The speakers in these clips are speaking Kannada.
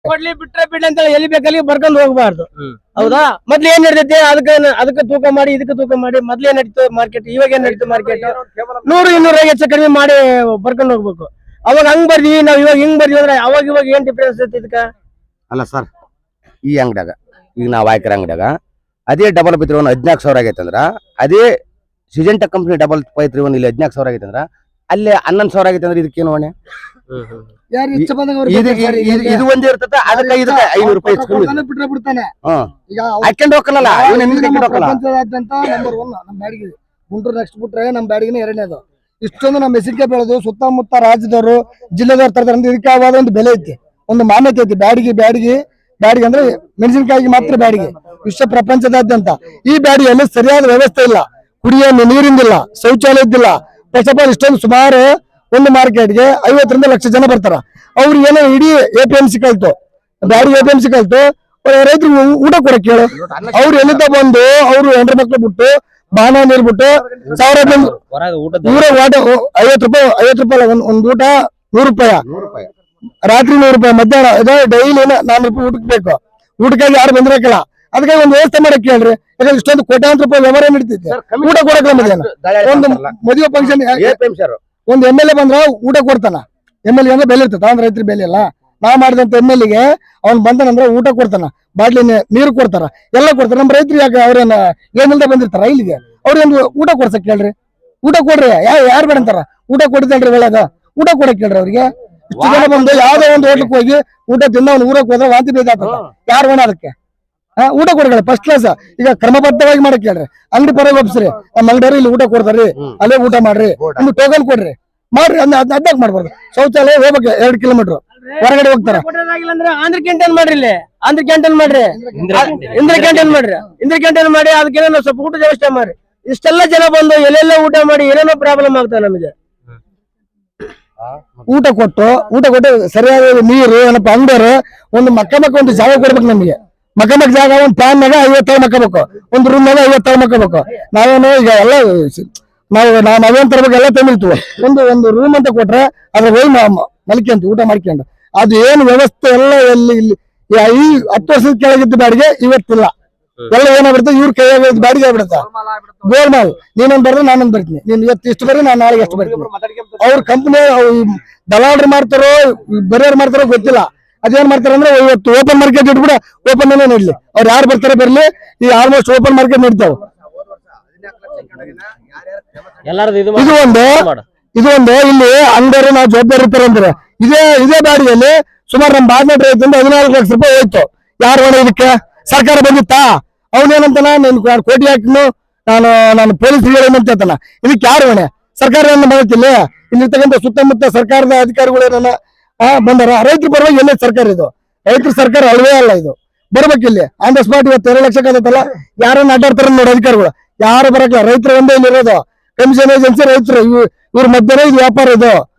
ಕೊಡ್ಲಿ ಬಿಟ್ರೆ ಬಿಡ್ಲಿ ಅಂತ ಎಲ್ಲಿ ಬೇಕಲ್ಲಿ ಬರ್ಕೊಂಡು ಹೋಗ್ಬಾರ್ದು. ಹೌದಾ? ಮೊದ್ಲು ಏನ್ ನಡೀತೈತೆ ಅದಕ್ಕೆ ತೂಕ ಮಾಡಿ ಇದಕ್ಕೆ ತೂಕ ಮಾಡಿ ಮೊದ್ಲು ಏನ್ ನಡೀತು ಮಾರ್ಕೆಟ್, ಇವಾಗ ಏನ್ ನಡೀತು ಮಾರ್ಕೆಟ್ 100-200 ಹೆಚ್ಚು ಕಡಿಮೆ ಮಾಡಿ ಬರ್ಕೊಂಡು ಹೋಗ್ಬೇಕು. ಅವಾಗ ಹಂಗ್ ಬರ್ದಿವಿ ನಾವ್, ಇವಾಗ ಹಿಂಗ್ ಬರ್ದಿವಿ ಅಂದ್ರೆ ಅವಾಗ ಏನ್ ಡಿಫ್ರೆನ್ಸ್ ಐತಿ ಇದಕ್ಕ? ಅಲ್ಲ ಸರ್, ಈ ಅಂಗಡಿಯಾಗ ಈಗ ನಾವ್ ಆಯ್ಕರ ಅಂಗಡಿಯಾಗ ಅದೇ ಡಬಲ್ ಪೈತ್ರಿ 14,000 ಆಗೈತೆ ಅಂದ್ರ, ಅದೇ ಸಿಜೆಂಟಾ ಕಂಪ್ನಿ ಡಬಲ್ ಪೈತ್ರಿ ಇಲ್ಲಿ 14,000 ಆಗೈತೆ ಅಂದ್ರ ಅಲ್ಲಿ 11,000 ಆಗೈತೆ ಅಂದ್ರೆ ಇದಕ್ಕೇನು ಹೊಣೆ? ಇದು ಒಂದೇ ಇರ್ತದ, ಅದಕ್ಕೆ ಇದಕ್ಕೆ 500 ರೂಪಾಯಿ ಹಾಕೊಂಡು ಹೋಗಲ್ಲ. ಗುಂಟೂರು ನೆಕ್ಸ್ಟ್ ಬಿಟ್ರೆ ನಮ್ ಬ್ಯಾಡಿಗೆ ಎರಡನೇದು. ಇಷ್ಟೊಂದು ನಮ್ ಮೆಣಸಿನಕಾಯಿ ಬೆಳೆದು ಸುತ್ತಮುತ್ತ ರಾಜ್ಯದವರು ಜಿಲ್ಲೆದವ್ರು ತರ್ತಾರೆ. ಇದಕ್ಕೆ ಆವಾದ ಒಂದು ಬೆಲೆ ಐತಿ, ಒಂದು ಮಾನ್ಯತೆ ಐತಿ. ಬ್ಯಾಡಿಗೆ ಅಂದ್ರೆ ಮೆಣಸಿನಕಾಯಿಗೆ ಮಾತ್ರ ಬ್ಯಾಡಿಗೆ, ವಿಶ್ವ ಪ್ರಪಂಚದಾದ್ಯಂತ. ಈ ಬ್ಯಾಡಿಗೆಯಲ್ಲಿ ಸರಿಯಾದ ವ್ಯವಸ್ಥೆ ಇಲ್ಲ, ಕುಡಿಯೋ ನೀರಿಂದಿಲ್ಲ, ಶೌಚಾಲಯದಿಲ್ಲ. ಫಸ್ಟ್ ಆಫ್ ಆಲ್ ಇಷ್ಟೊಂದು ಸುಮಾರು ಒಂದು ಮಾರ್ಕೆಟ್ಗೆ 50 ಲಕ್ಷ ಜನ ಬರ್ತಾರ. ಅವ್ರಿಗೆ ಏನೋ ಇಡೀ APMC ಕಲ್ತು, ಬ್ಯಾಡಿಗೆ APMC ಕಲ್ತು ರೈತರಿಗೆ ಊಟ ಕೊಡಕ್ ಹೇಳು. ಅವ್ರು ಎಲ್ಲಿದ್ದ ಬಂದು ಅವ್ರು ಹೆಂಡ್ರ ಮಕ್ಳು ಬಿಟ್ಟು ಬಾನ ನೀರ್ ಬಿಟ್ಟು 50 ರೂಪಾಯಿ ಒಂದ್ ಊಟ 100 ರೂಪಾಯಿ, ರಾತ್ರಿ 100 ರೂಪಾಯಿ, ಮಧ್ಯಾಹ್ನ ಡೈಲಿ 400 ರೂಪಾಯಿ ಊಟಕ್ಕೆ ಬೇಕು. ಊಟಕ್ಕಾಗಿ ಯಾರು ಬಂದಿರಕಲ್ಲ. ಅದಕ್ಕಾಗಿ ಒಂದು ವ್ಯವಸ್ಥೆ ಮಾಡಕ್ ಹೇಳ್ರಿ. ಯಾಕಂದ್ರೆ ಇಷ್ಟೊಂದು ಕೋಟ್ಯಾಂತರ ರೂಪಾಯಿ ವ್ಯವಹಾರ ನಡೀತಿದೆ. ಊಟ ಕೊಡಕ್ಲ ಮಧ್ಯಾಹ್ನ ಒಂದು ಮದುವೆ ಫಂಕ್ಷನ್ ಒಂದು MLA ಬಂದ್ರ ಊಟ ಕೊಡ್ತಾನ. MLA ಅಂದ್ರೆ ಬೆಲೆ ಇರ್ತದ, ಅಂದ್ರೆ ರೈತರ ಬೆಲೆ ಇಲ್ಲ. ನಾವ್ ಮಾಡಿದಂತ MLA ಅವ್ನ್ ಬಂದನಂದ್ರ ಊಟ ಕೊಡ್ತಾನ, ಬಾಟ್ಲಿ ನೀರು ಕೊಡ್ತಾರ, ಎಲ್ಲ ಕೊಡ್ತಾರ. ನಮ್ ರೈತರು ಯಾಕೆ ಅವ್ರೇನ ಏನಿಲ್ದ ಬಂದಿರ್ತಾರ ಇಲ್ಲಿಗೆ? ಅವ್ರೇನು ಊಟ ಕೊಡ್ಸಕ್ ಹೇಳ್ರಿ, ಊಟ ಕೊಡ್ರಿ. ಯಾರು ಬೇಡಂತಾರ? ಊಟ ಕೊಡ್ತೇನ್ರಿ ಒಳಗ, ಊಟ ಕೊಡಕ್ ಹೇಳ್ರಿ ಅವ್ರಿಗೆ. ಇಷ್ಟು ಜನ ಬಂದು ಯಾವ್ದೋ ಒಂದು ಹೋಟ್ಲಕ್ ಹೋಗಿ ಊಟ ತಿನ್ನ ಅವ್ನು ಊರಕ್ ಹೋದ್ರೆ ವಾಂತಿ ಬೇಜಾಗ್ತದ. ಯಾರು ಬೇಡ ಅದಕ್ಕೆ? ಊಟ ಕೊಡ್ಕೊಳ್ಳಿ ಫಸ್ಟ್ ಕ್ಲಾಸ್. ಈಗ ಕ್ರಮಬದ್ಧವಾಗಿ ಮಾಡಕ್ ಹೇಳ್ರಿ. ಅಂಗಡಿ ಪರ ಒಪ್ಸ್ರಿ, ನಮ್ಮ ಅಂಗಡಿಯವ್ರು ಇಲ್ಲಿ ಊಟ ಕೊಡ್ತಾರ್ರಿ, ಅಲ್ಲೇ ಊಟ ಮಾಡ್ರಿ, ಒಂದು ಟೋಕನ್ ಕೊಡ್ರಿ, ಮಾಡ್ರಿ. ಅದ್ದಾಗ ಮಾಡ್ಬಾರ್ದು. ಶೌಚಾಲಯ ಹೋಗ್ಬೇಕು 2 ಕಿಲೋಮೀಟರ್ ಹೊರಗಡೆ ಹೋಗ್ತಾರ. ಆಂಧ್ರ ಕ್ಯಾಂಟೀನ್ ಮಾಡ್ರಿ, ಇಲ್ಲಿ ಆಂಧ್ರ ಕ್ಯಾಂಟೀನ್ ಮಾಡ್ರಿ, ಇಂದ್ರ ಕ್ಯಾಂಟೀನ್ ಮಾಡ್ರಿ, ಇಂದ್ರ ಕ್ಯಾಂಟೀನ್ ಮಾಡಿ ಅದಕ್ಕೆ ಸ್ವಲ್ಪ ಊಟದ ವ್ಯವಸ್ಥೆ ಮಾಡ್ರಿ. ಇಷ್ಟೆಲ್ಲ ಜನ ಬಂದು ಎಲ್ಲೆಲ್ಲ ಊಟ ಮಾಡಿ ಏನೇನೋ ಪ್ರಾಬ್ಲಮ್ ಆಗ್ತದೆ ನಮಗೆ. ಊಟ ಕೊಟ್ಟು ಸರಿಯಾದ ನೀರು ಏನಪ್ಪ ಅಂಗಡಿಯವರು ಒಂದು ಮಕ್ಕ ಒಂದು ಜಾಗ ಕೊಡ್ಬೇಕು ನಮಗೆ. ಮಕ್ಕ ಜಾಗ ಒಂದು ಪ್ಯಾನ್ ನಾಗ 50 ಮಕ್ಕಬೇಕು, ಒಂದು ರೂಮ್ ನಾಗ 50 ಮಕ್ಕಬೇಕು. ನಾವೇನು ಈಗ ಎಲ್ಲ ನಾವು ಅವೇನ್ ತರಬೇಕು ಎಲ್ಲ ತಂದಿರ್ತೀವಿ. ಒಂದು ರೂಮ್ ಅಂತ ಕೊಟ್ರೆ ಅದ್ರ ಹೋಗಿ ಮಲ್ಕೊಂತ ಊಟ ಮಾಡ್ಕೊಂಡು. ಅದು ಏನು ವ್ಯವಸ್ಥೆ ಎಲ್ಲ ಇಲ್ಲಿ 10 ವರ್ಷದ ಕೆಳಗಿದ್ದ ಬಾಡಿಗೆ ಇವತ್ತಿಲ್ಲ. ಎಲ್ಲ ಏನಾಗ್ಬಿಡುತ್ತೆ, ಇವ್ರ ಕೈಯಾಗ ಬಾಡಿಗೆ ಆಗ್ಬಿಡುತ್ತೆ. ಗೋಲ್ಮಾಲ್, ನೀನೊಂದ್ ಬರ್ದ್ರೆ ನಾನೊಂದ್ ಬರ್ತೀನಿ, ನೀನ್ ಇವತ್ತು ಇಷ್ಟು ಬರ್ರಿ, ನಾನು ನಾಳೆಗೆ ಎಷ್ಟು ಬರ್ತೀನಿ. ಅವ್ರ ಕಂಪ್ನಿ ದಲಾಲ್ರು ಮಾಡ್ತಾರೋ ಬರಿಯರ್ ಮಾಡ್ತಾರೋ ಗೊತ್ತಿಲ್ಲ. ಅದೇನ್ ಮಾಡ್ತಾರ ಅಂದ್ರೆ ಇವತ್ತು ಓಪನ್ ಮಾರ್ಕೆಟ್ ಇಟ್ಬಿಡ, ಓಪನ್ ಅಲ್ಲೇ ನಡ್ಲಿ, ಅವ್ರು ಯಾರು ಬರ್ತಾರೆ ಬರ್ಲಿ. ಈ ಆಲ್ಮೋಸ್ಟ್ ಓಪನ್ ಮಾರ್ಕೆಟ್ ನಡೀತಾವ. ಇದು ಒಂದು ಇಲ್ಲಿ ಅಂಗಡಿಯವರು ನಾವು ಜವಾಬ್ದಾರಿ ಇರ್ತಾರೆ ಅಂದ್ರೆ ಇದೇ ಬಾಡಿಗೆಯಲ್ಲಿ ಸುಮಾರು ನಮ್ಮ ಬಾಡ್ನೆಟ್ ರೈತರಿಂದ 14 ಲಕ್ಷ ರೂಪಾಯಿ ಹೋಯ್ತು. ಯಾರು ಹೊಣೆ ಇದಕ್ಕೆ? ಸರ್ಕಾರ ಬಂದಿತ್ತಾ? ಅವನೇನಂತಾನ ನೀನು ಕೋಟಿ ಹಾಕಿನು ನಾನು ಪೊಲೀಸ್ ಅಂತ ಹೇಳ್ತಾನ. ಇದಕ್ಕೆ ಯಾರು ಹೊಣೆ? ಸರ್ಕಾರ ಮಾಡತ್ತಿಲ್ಲ. ಇಲ್ಲಿರ್ತಕ್ಕಂಥ ಸುತ್ತಮುತ್ತ ಸರ್ಕಾರದ ಅಧಿಕಾರಿಗಳು ಏನನ್ನ ಬಂದಾರ. ರೈತರ ಪರವಾಗಿ ಎಲ್ಲೇ ಸರ್ಕಾರ ಇದು? ರೈತರ ಸರ್ಕಾರ ಅಳವೇ ಅಲ್ಲ. ಇದು ಬರ್ಬೇಕಿಲ್ಲಿ ಆನ್ ದ ಸ್ಪಾಟ್. ಇವತ್ತು 2 ಲಕ್ಷ ಆಗತ್ತಲ್ಲ, ಯಾರನ್ನ ಅಡ್ಡಾಡ್ತಾರ ನೋಡಿ ಅಧಿಕಾರಿಗಳು, ಯಾರು ಬರಕ್ಲ. ರೈತರು ಒಂದೇ ಇಲ್ಲಿ ಇರೋದು, ಕಮಿಷನ್ ಏಜೆನ್ಸಿ ರೈತರು. ಇವ್ರ ಮಧ್ಯೆ ಇದು ವ್ಯಾಪಾರ. ಇದು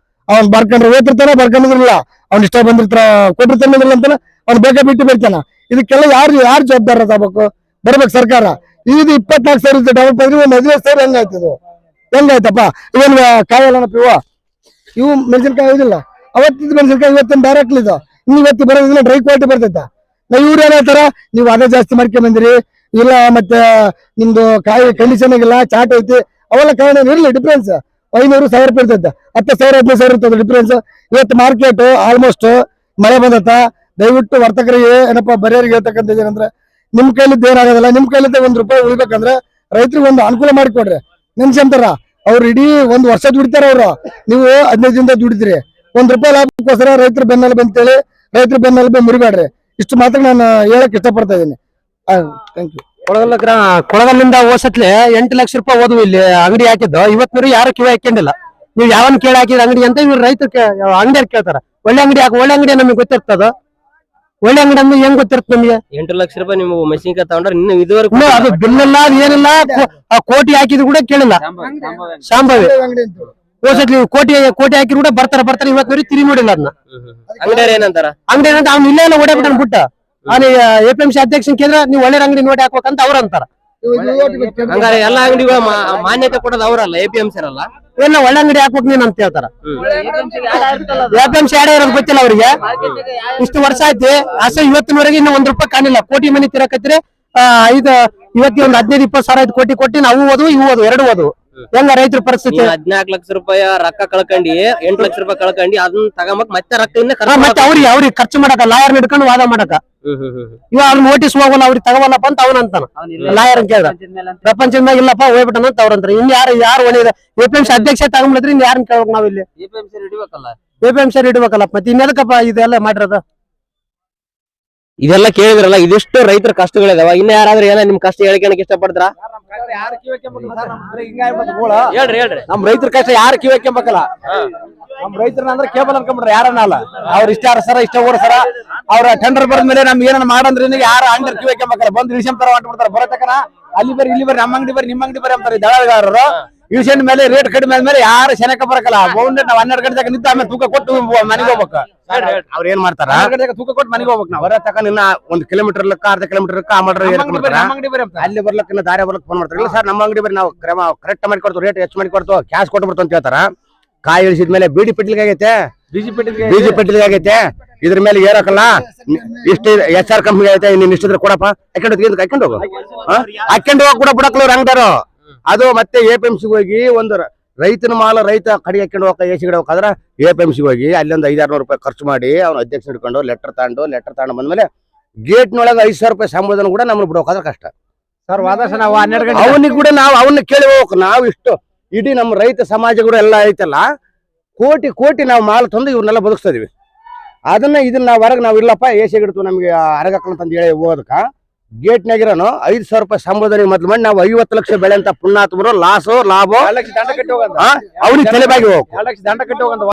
ಅವ್ನ್ ಬರ್ಕೊಂಡ್ರೆ ಓದ್ತಿರ್ತಾನ, ಬರ್ಕೊಂಡಿದ್ರಲ್ಲ ಅವ್ನ ಇಷ್ಟ ಬಂದಿರ್ತಾರ, ಕೊಟ್ಟಿರ್ತಾನಿದ್ರಲ್ಲ ಅಂತಾನ ಅವ್ನು ಬೇಕಾ ಬಿಟ್ಟು ಬರ್ತಾನ. ಇದಕ್ಕೆಲ್ಲ ಯಾರು ಜವಾಬ್ದಾರ ತಗೋಬೇಕು? ಬರ್ಬೇಕು ಸರ್ಕಾರ. ಇದು 24,000 ಡಬಲ್ ಪೈದ್ರಿ, ಒಂದು 15,000 ಹೆಂಗಾಯ್ತದು? ಹೆಂಗಾಯ್ತಪ್ಪ? ಇವನ್ ಕಾಯಲ್ಲನಪ್ಪ ಇವು ಮೆಣಸಿನ್ಕಾಯಿ ಇದಿಲ್ಲ. ಅವತ್ತಿದ ಮೆಣಸಿನ್ಕಾಯಿ ಇವತ್ತಿನ ಡೈರೆಕ್ಟ್ಲಿದು. ಇವತ್ತು ಬರೋದಿಲ್ಲ, ಡ್ರೈ ಕ್ವಾಲಿಟಿ ಬರ್ತೈತ. ಇವ್ರು ಏನ್ ಹೇಳ್ತಾರ, ನೀವು ಅದೇ ಜಾಸ್ತಿ ಮಾಡ್ಕೊಂಡ್ ಬಂದಿರಿ, ಇಲ್ಲ ಮತ್ತೆ ನಿಮ್ದು ಕಾಯಿ ಕಂಡೀಷನ್ ಆಗಿಲ್ಲ, ಚಾಟ್ ಐತಿ, ಅವೆಲ್ಲ ಕಾರಣ ಇರ್ಲಿ. ಡಿಫ್ರೆನ್ಸ್ 500-1,000 ರೂಪಾಯಿ ಇರ್ತೈತೆ, 10,000-15,000 ಇರ್ತದೆ ಡಿಫ್ರೆನ್ಸ್. ಇವತ್ತು ಮಾರ್ಕೆಟ್ ಆಲ್ಮೋಸ್ಟ್ ಮಳೆ ಬಂದತ್ತ. ದಯವಿಟ್ಟು ವರ್ತಕರಿಗೆ ಏನಪ್ಪಾ ಬರೆಯರಿಗೆ ಹೇಳ್ತಕ್ಕಂಥ ಏನಂದ್ರೆ, ನಿಮ್ ಕೈಲಿದ್ದು ಏನಾಗೋದಿಲ್ಲ. ನಿಮ್ ಕೈಲಿದ್ದ 1 ರೂಪಾಯಿ ಉಳಿಬೇಕಂದ್ರೆ ರೈತರಿಗೆ ಒಂದು ಅನುಕೂಲ ಮಾಡಿಕೊಡ್ರಿ. ನೆನ್ಸಂತಾರ ಅವ್ರು ಇಡೀ 1 ವರ್ಷ ದುಡಿತಾರ. ಅವ್ರು ನೀವು 15 ದಿನದ ದುಡಿದ್ರಿ. 1 ರೂಪಾಯಿ ಲಾಭಕ್ಕೋಸ್ಕರ ರೈತರ ಬೆನ್ನೆಲುಬು ಅಂತೇಳಿ ರೈತರ ಬೆನ್ನೆಲುಬು ಮುರಿಬೇಡ್ರಿ. ಇಷ್ಟು ಮಾತ್ರ ನಾನು ಹೇಳಕ್ ಇಷ್ಟಪಡ್ತಾ ಇದ್ದೀನಿ. Thank you. ಕೊಳಗಲ್ಲಿಂದ ಹೋಸತ್ಲೆ 8 ಲಕ್ಷ ರೂಪಾಯಿ ಹೋದ್ವು ಇಲ್ಲಿ ಅಂಗಡಿ ಹಾಕಿದ್ದು. ಇವತ್ತು ಯಾರು ಕಿವಿ ಹಾಕೊಂಡಿಲ್ಲ. ನೀವು ಯಾವನ್ ಕೇಳಿ ಹಾಕಿದ ಅಂಗಡಿ ಅಂತ ಇವ್ರು ರೈತರು ಅಂಗಡಿಯಾರು ಕೇಳ್ತಾರ. ಒಳ್ಳೆ ಅಂಗಡಿ ಹಾಕಿ, ಒಳ್ಳೆ ಅಂಗಡಿ ನಮಗೆ ಗೊತ್ತಿರ್ತದ. ಒಳ್ಳೆ ಅಂಗಡಿ ಅಂದ್ರೆ ಹೆಂಗ್ ಗೊತ್ತಿರುತ್ತೆ ನಮ್ಗೆ? 8 ಲಕ್ಷ ರೂಪಾಯಿ ನೀವು ಮೆಣಸಿನಕಾಯಿ ತಗೊಂಡ್ರೆ ಇನ್ನು ಇದುವರೆಗೂ ಅದು ಬಿಲ್ ಇಲ್ಲ, ಏನಿಲ್ಲ. ಕೋಟಿ ಹಾಕಿದ್ರು ಕೂಡ ಕೇಳಿಲ್ಲ. ಶಾಂಭವಿ ಹೋಸತ್ಲಿ ಕೋಟಿ ಹಾಕಿದ್ರು ಕೂಡ ಬರ್ತಾರ. ಇವತ್ತು ತಿರಿ ನೋಡಿಲ್ಲ ಅದನ್ನ. ಅಂಗಡಿಯವ್ರು ಏನಂತಾರ? ಅಂಗಡಿ ಏನಂತ ಅವ್ನು ಇಲ್ಲೇ ಓಡಾಡ್ಬಿಟ್ಟ ಬಿಟ್ಟ. APMC ಅಧ್ಯಕ್ಷನ್ ಕೇಳಿದ್ರೆ ನೀವು ಒಳ್ಳೆ ಅಂಗಡಿ ನೋಡಿ ಹಾಕ್ಬೇಕಂತ ಅವ್ರ ಅಂತಾರ. ಹಂಗಾರೆ ಎಲ್ಲಾ ಅಂಗಡಿಗಳು ಮಾನ್ಯತೆ ಕೊಡೋದು ಅವರಲ್ಲ APMC ಅಲ್ಲ. ಏನ ಒಳ್ಳೆ ಅಂಗಡಿ ಹಾಕ್ಬೇಕು ನೀನ್ ಅಂತ ಹೇಳ್ತಾರ. APMC ಯಾರೇ ಇರೋದು ಗೊತ್ತಿಲ್ಲ ಅವ್ರಿಗೆ. ಇಷ್ಟು ವರ್ಷ ಆಯ್ತು ಅಸೆ ಇವತ್ತಿನವರೆಗೆ ಇನ್ನು ₹1 ಕಾಣಿಲ್ಲ. ಕೋಟಿ ಮನಿ ತಿರಕತ್ರಿ ಇದು ಇವತ್ತಿ ಒಂದು 15-20 ಸಾವಿರ ಕೋಟಿ ಕೊಟ್ಟಿ ನಾವು ಓದು ಇವು ಓದು ಎರಡು ಓದು ಹೆಂಗ ರೈತರ ಪರಿಸ್ಥಿತಿ. 14 ಲಕ್ಷ ರೂಪಾಯಿ ರೊಕ್ಕ ಕಳ್ಕೊಂಡಿ 8 ಲಕ್ಷ ರೂಪಾಯಿ ಕಳ್ಕೊಂಡಿ ಅದನ್ನ ತಗೊಂಬಕ್ ಮತ್ತೆ ರೊಕ್ಕ ಇನ್ನ ಮತ್ತೆ ಅವ್ರಿಗೆ ಖರ್ಚು ಮಾಡಕ ಲಾಯರ್ ಹಿಡ್ಕೊಂಡು ವಾದ ಮಾಡಕ ಇವ ಅವ್ನ ನೋಟಿಸ್ ಹೋಗಲ್ಲ ಅವ್ರಿಗೆ ತಗೋವಲ್ಲಪ್ಪ ಅಂತ ಅವನಂತಾನ. ಲಾಯರ್ ಕೇಳಿದ ಪ್ರಪಂಚದ ಮ್ಯಾಗ ಇಲ್ಲಪ್ಪ ಹೋಗ್ಬಿಟ್ಟನ ಅಂತ ಅವ್ರಂತಾರೆ. ಇನ್ ಯಾರು ಒಳ್ಳೆ APMC ಅಧ್ಯಕ್ಷ ತಗೊಂಡ್ಬಿಡ್ರಿ ಇನ್ ಯಾರನ್ನ ಕೇಳ್ಬೇಕು ನಾವ್ ಇಲ್ಲಿ. APMC ಇಡ್ಬೇಕಲ್ಲ ಮತ್ತೆ ಇನ್ನೆದಕ್ಕಪ್ಪ ಇದೆಲ್ಲ ಮಾಡಿರೋದು. ಇದೆಲ್ಲ ಕೇಳಿದ್ರಲ್ಲ, ಇದಿಷ್ಟು ರೈತರ ಕಷ್ಟಗಳಿದಾವ. ಇನ್ನ ಯಾರಾದ್ರೂ ಏನೋ ನಿಮ್ ಕಷ್ಟ ಹೇಳ್ಕೊಳಕ್ ಇಷ್ಟಪಡ್ತಾರ? ಹೇಳ್ರಿ. ನಮ್ ರೈತರ ಕಷ್ಟ ಯಾರು ಕಿವಕ್ಕೆಂಬಕಲ್ಲ. ನಮ್ ರೈತರನ್ನ ಅಂದ್ರೆ ಕೇಬಲ್ ಅನ್ಕೊಂಡ್ಬಿಟ್ರೆ ಯಾರನ್ನ ಅಲ್ಲ. ಅವ್ರ ಇಷ್ಟ ಸರ ಇಷ್ಟ ಓಡ್ಸರ ಅವ್ರ ಟೆಂಡರ್ ಬರದ ಮೇಲೆ ನಮ್ಗೆ ಏನಾರ ಮಾಡಂದ್ರೆ ಯಾರು ಅಂಡರ್ ಕಿವಕ್ಕೆಂಬಕಲ್ಲ. ಬಂದು ಇಳಿಸಂ ತರ ಮಾಡ್ಬಿಡ್ತಾರೆ. ಬರತಕ್ಕನ ಅಲ್ಲಿ ಬರ್ರಿ ಇಲ್ಲಿ ಬರ್ರಿ ನಮ್ಮ ಅಂಗಡಿ ಬರ್ರಿ ನಿಮ್ಮ ಅಂಗಡಿ ಬರ್ರಿ ಅಂತಾರೆ ದಳಗಾರರು. ಇಳಿಸನ್ ಮೇಲೆ ರೇಟ್ ಕಡಿಮೆ ಆದ್ಮೇಲೆ ಯಾರು ಶನಕ ಬರಕಲ್ಲ. ಬೌಂಡ್ ನಾವ್ 12 ಗಂಟೆ ತನಕ ನಿಂತ ಆಮೇಲೆ ತೂಕ ಕೊಟ್ಟು ಮನೆಗೆ ಹೋಗ್ಬೇಕು. ಅವ್ರ ಏನ್ ಮಾಡ್ತಾರ 12 ಗಂಟೆ ತೂಕ ಕೊಟ್ಟು ಮನೆಗೆ ಹೋಗ್ಬೇಕು. ನಾವು ಬರ ತಕ್ಕ ಇನ್ನ 1 ಕಿಲೋಮೀಟರ್ ಲೆಕ್ಕ ಅರ್ಧ ಕಿಲೋಮೀಟರ್ ಲೆಕ್ಕ ಅಲ್ಲಿ ಬರ್ಲಕ್ಕ ಇನ್ನ ದಾರಿ ಬರ್ಲಕ್ ಫೋನ್ ಮಾಡ್ತಾರೆ. ಇಲ್ಲ ಸರ್ ನಮ್ಮ ಅಂಗಡಿ ಬರ್ರಿ ನಾವು ಕರೆಕ್ಟ್ ಮಾಡಿ ಕೊಡ್ತೀವಿ, ರೇಟ್ ಹೆಚ್ಚು ಮಾಡಿ ಕೊಡ್ತೀವಿ, ಕ್ಯಾಶ್ ಕೊಟ್ಬಿಡ್ತು ಅಂತ ಹೇಳ್ತಾರ. ಕಾಯಿ ಇಳಿಸಿದ್ಮೇಲೆ ಬೀಡಿ ಪೆಟ್ಲಿಗೆ ಆಗೈತೆ, ಬೀಜಿ ಪೆಟ್ಲಿಗೆ ಆಗೈತೆ. ಇದ್ರ ಮೇಲೆ ಏರಕಲ್ಲ ಇಷ್ಟು HR ಕಂಪ್ನಿ ಐತೆ ನೀನ್ ಇಷ್ಟಿದ್ರೆ ಕೊಡಪ್ಪ ಹಾಕೊಂಡು ಹೋಗು ಹಾಕೊಂಡು ಹೋಗಿ ಕೂಡ ಬಿಡಕ್ಲವ್ರು ಅಂಗಡಾರು. ಅದು ಮತ್ತೆ APMC ಹೋಗಿ ಒಂದು ರೈತನ ಮಾಲ ರೈತ ಕಡೆಗೆ ಹಾಕೊಂಡು ಹೋಗ AC ಗಿಡ ಹೋಗಾದ್ರೆ APMC ಹೋಗಿ ಅಲ್ಲಿ ಒಂದು 500-600 ರೂಪಾಯಿ ಖರ್ಚು ಮಾಡಿ ಅವ್ನ ಅಧ್ಯಕ್ಷ ಹಿಡ್ಕೊಂಡು ಲೆಟರ್ ತಗೊಂಡು ಬಂದ್ಮೇಲೆ ಗೇಟ್ನೊಳಗೆ 5,000 ರೂಪಾಯಿ ಸಂಬೋಧನ ಕೂಡ ನಮ್ಗೆ ಬಿಡೋಕಾದ್ರೆ ಕಷ್ಟ ಸರ್. ವಾದರ್ಶ ನಾವು 12 ಗಂಟೆ ಅವನಿಗೆ ಕೂಡ ನಾವು ಅವನ್ನ ಕೇಳಿ ಹೋಗ್ಬೇಕು. ನಾವು ಇಷ್ಟು ಇಡೀ ನಮ್ಮ ರೈತ ಸಮಾಜಗಳು ಎಲ್ಲ ಐತಲ್ಲ ಕೋಟಿ ನಾವು ಮಾಲ್ ತಂದು ಇವ್ರನ್ನೆಲ್ಲ ಬದುಕ್ತಾ ಇದೀವಿ. ಇದನ್ನ ನಾವು ಹೊರಗೆ ನಾವು ಇಲ್ಲಪ್ಪ AC ಗಿಡ್ತು ನಮ್ಗೆ ಅರಗಕ್ಕಂತಂದು ಹೇಳಿ ಹೋಗೋದಕ್ಕ ಗೇಟ್ನಾಗಿರೋನು 5,000 ರೂಪಾಯಿ ಸಂಬೋಧನೆ ಮೊದ್ಲು ಮಾಡಿ ನಾವು 50 ಲಕ್ಷ ಬೆಳೆ ಅಂತ ಪುಣ್ಯಾತ್ಮರು ಲಾಸು ಲಾಭ ಅವ್ನಿಗೆ ತಲೆಬಾಗಿ ಹೋಗ್ಬೇಕು.